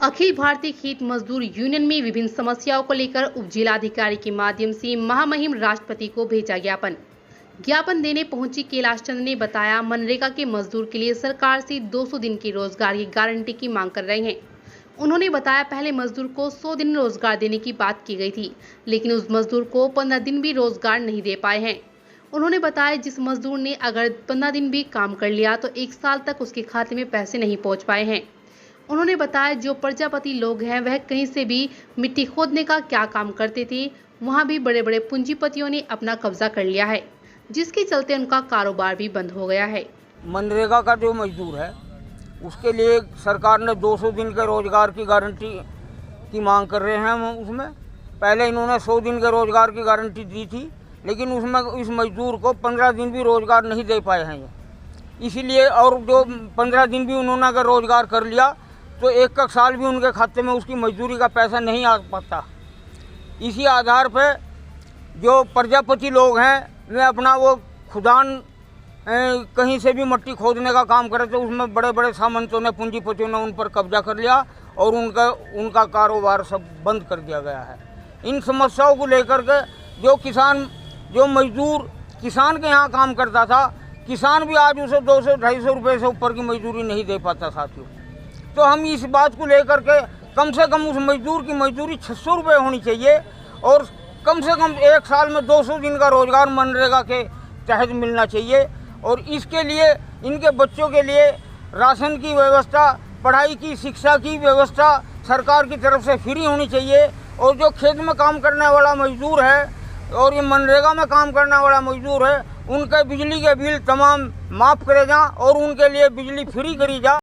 अखिल भारतीय खेत मजदूर यूनियन में विभिन्न समस्याओं को लेकर उप जिलाधिकारी के माध्यम से महामहिम राष्ट्रपति को भेजा ज्ञापन देने पहुंची कैलाश चंद्र ने बताया, मनरेगा के मजदूर के लिए सरकार से 200 दिन की रोजगार की गारंटी की मांग कर रहे हैं। उन्होंने बताया, पहले मजदूर को 100 दिन रोजगार देने की बात की गई थी, लेकिन उस मजदूर को 15 दिन भी रोजगार नहीं दे पाए हैं। उन्होंने बताया, जिस मजदूर ने अगर 15 दिन भी काम कर लिया तो 1 साल तक उसके खाते में पैसे नहीं पहुंच पाए हैं। उन्होंने बताया, जो प्रजापति लोग हैं वह कहीं से भी मिट्टी खोदने का क्या काम करते थे, वहां भी बड़े बड़े पूंजीपतियों ने अपना कब्जा कर लिया है, जिसके चलते उनका कारोबार भी बंद हो गया है। मनरेगा का जो मजदूर है उसके लिए सरकार ने 200 दिन के रोजगार की गारंटी की मांग कर रहे हैं हम उसमें। पहले इन्होंने 100 दिन के रोजगार की गारंटी दी थी, लेकिन उसमें इस मजदूर को 15 दिन भी रोजगार नहीं दे पाए हैं ये। इसीलिए और जो 15 दिन भी उन्होंने अगर रोजगार कर लिया तो 1 साल भी उनके खाते में उसकी मजदूरी का पैसा नहीं आ पाता। इसी आधार पर जो प्रजापति लोग हैं वे अपना वो खुदान कहीं से भी मिट्टी खोदने का काम करे तो उसमें बड़े बड़े सामंतों ने, पूंजीपतियों ने उन पर कब्जा कर लिया और उनका कारोबार सब बंद कर दिया गया है। इन समस्याओं को लेकर के जो मजदूर किसान के यहाँ काम करता था, किसान भी आज उसे 200-250 रुपये से ऊपर की मजदूरी नहीं दे पाता साथियों। तो हम इस बात को लेकर के कम से कम उस मजदूर की मजदूरी 600 रुपये होनी चाहिए और कम से कम 1 साल में 200 दिन का रोजगार मनरेगा के तहत मिलना चाहिए। और इसके लिए इनके बच्चों के लिए राशन की व्यवस्था, पढ़ाई की, शिक्षा की व्यवस्था सरकार की तरफ से फ्री होनी चाहिए। और जो खेत में काम करने वाला मजदूर है और ये मनरेगा में काम करने वाला मजदूर है, उनके बिजली के बिल तमाम माफ़ करे जाएं और उनके लिए बिजली फ्री करी जाए।